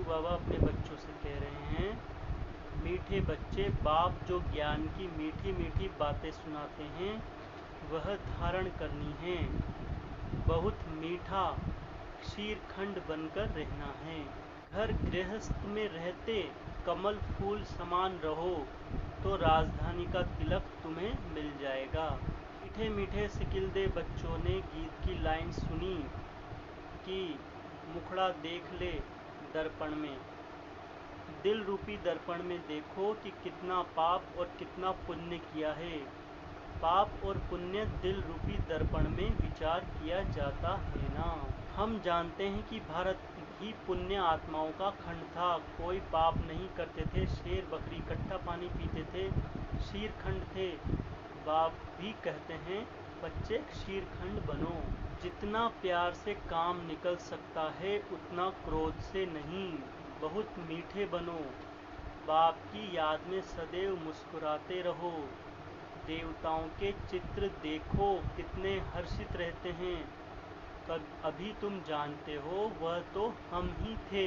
बाबा अपने बच्चों से कह रहे हैं, मीठे बच्चे, बाप जो ज्ञान की मीठी मीठी बातें सुनाते हैं वह धारण करनी है। बहुत मीठा क्षीरखंड बनकर रहना है। घर गृहस्थ में रहते कमल फूल समान रहो तो राजधानी का तिलक तुम्हें मिल जाएगा। मीठे मीठे सिकिलदे बच्चों ने गीत की लाइन सुनी कि मुखड़ा देख ले दर्पण में, दिल रूपी दर्पण में देखो कि कितना पाप और कितना पुण्य किया है। पाप और पुण्य दिल रूपी दर्पण में विचार किया जाता है ना। हम जानते हैं कि भारत ही पुण्य आत्माओं का खंड था। कोई पाप नहीं करते थे, शेर बकरी इकट्ठा पानी पीते थे, शीरखंड थे। बाप भी कहते हैं, बच्चे शीरखंड बनो। जितना प्यार से काम निकल सकता है उतना क्रोध से नहीं। बहुत मीठे बनो। बाप की याद में सदैव मुस्कुराते रहो। देवताओं के चित्र देखो कितने हर्षित रहते हैं। अभी तुम जानते हो वह तो हम ही थे,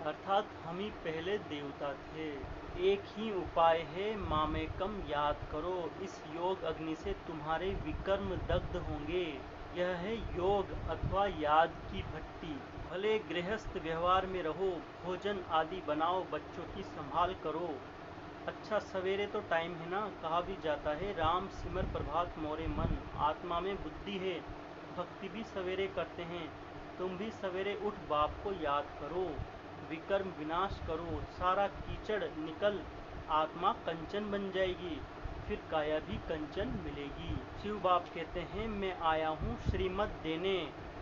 अर्थात हम ही पहले देवता थे। एक ही उपाय है, मामेकम याद करो। इस योग अग्नि से तुम्हारे विकर्म दग्ध होंगे। यह है योग अथवा याद की भट्टी। भले गृहस्थ व्यवहार में रहो, भोजन आदि बनाओ, बच्चों की संभाल करो। अच्छा सवेरे तो टाइम है ना, कहा भी जाता है, राम सिमर प्रभात मोरे मन। आत्मा में बुद्धि है, भक्ति भी सवेरे करते हैं। तुम भी सवेरे उठ बाप को याद करो, विकर्म विनाश करो, सारा कीचड़ निकल आत्मा कंचन बन जाएगी, फिर काया भी कंचन मिलेगी। शिव बाप कहते हैं, मैं आया हूँ श्रीमत देने,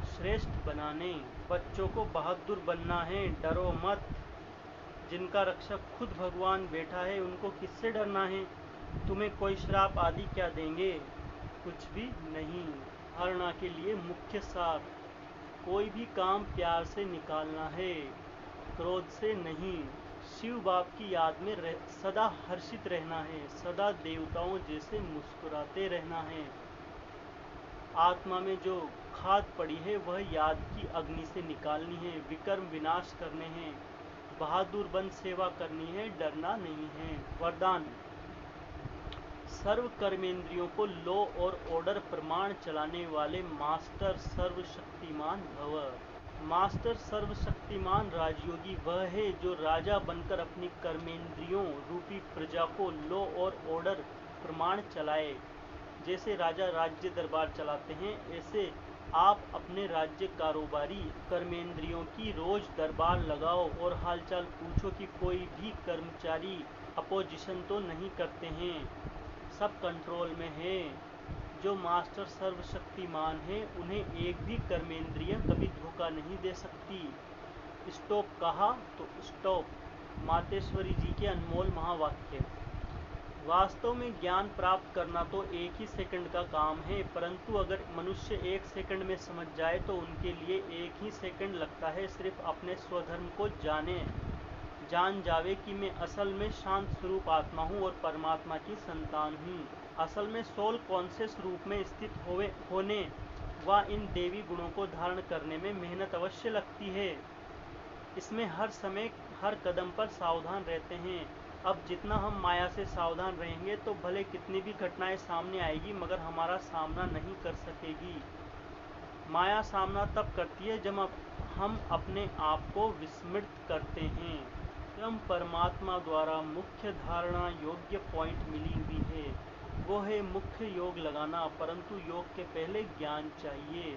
श्रेष्ठ बनाने। बच्चों को बहादुर बनना है, डरो मत। जिनका रक्षक खुद भगवान बैठा है उनको किससे डरना है। तुम्हें कोई श्राप आदि क्या देंगे, कुछ भी नहीं। धारणा के लिए मुख्य सार, कोई भी काम प्यार से निकालना है, क्रोध से नहीं। शिव बाप की याद में सदा हर्षित रहना है, सदा देवताओं जैसे मुस्कुराते रहना है। आत्मा में जो खाद पड़ी है वह याद की अग्नि से निकालनी है, विकर्म विनाश करने हैं, बहादुर बन सेवा करनी है, डरना नहीं है। वरदान, सर्व कर्मेंद्रियों को लॉ और ऑर्डर प्रमाण चलाने वाले मास्टर सर्वशक्तिमान भव। मास्टर सर्वशक्तिमान राजयोगी वह है जो राजा बनकर अपनी कर्मेंद्रियों रूपी प्रजा को लॉ और ऑर्डर प्रमाण चलाए। जैसे राजा राज्य दरबार चलाते हैं, ऐसे आप अपने राज्य कारोबारी कर्मेंद्रियों की रोज दरबार लगाओ और हालचाल पूछो कि कोई भी कर्मचारी अपोजिशन तो नहीं करते हैं, सब कंट्रोल में है। जो मास्टर सर्वशक्तिमान है उन्हें एक भी कर्मेंद्रिय कभी धोखा नहीं दे सकती। स्टॉप कहा तो स्टॉप, मातेश्वरी जी के अनमोल महावाक्य। वास्तव में ज्ञान प्राप्त करना तो एक ही सेकंड का काम है, परंतु अगर मनुष्य एक सेकंड में समझ जाए तो उनके लिए एक ही सेकंड लगता है। सिर्फ अपने स्वधर्म को जान जावे कि मैं असल में शांत स्वरूप आत्मा हूँ और परमात्मा की संतान हूँ। असल में सोल कॉन्शियस रूप में स्थित होने व इन देवी गुणों को धारण करने में मेहनत अवश्य लगती है। इसमें हर समय हर कदम पर सावधान रहते हैं। अब जितना हम माया से सावधान रहेंगे तो भले कितनी भी घटनाएं सामने आएगी मगर हमारा सामना नहीं कर सकेगी। माया सामना तब करती है जब हम अपने आप को विस्मृत करते हैं। स्वयं परमात्मा द्वारा मुख्य धारणा योग्य पॉइंट मिली हुई है, वो है मुख्य योग लगाना। परंतु योग के पहले ज्ञान चाहिए।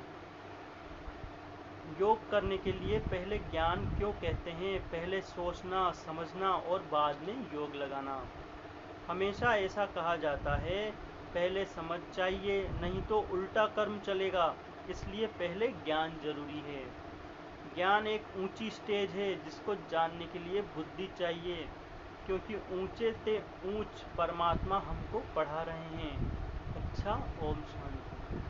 योग करने के लिए पहले ज्ञान क्यों कहते हैं, पहले सोचना समझना और बाद में योग लगाना। हमेशा ऐसा कहा जाता है, पहले समझ चाहिए नहीं तो उल्टा कर्म चलेगा, इसलिए पहले ज्ञान जरूरी है। ज्ञान एक ऊंची स्टेज है जिसको जानने के लिए बुद्धि चाहिए, क्योंकि ऊंचे से ऊंच परमात्मा हमको पढ़ा रहे हैं। अच्छा, ओम शांति।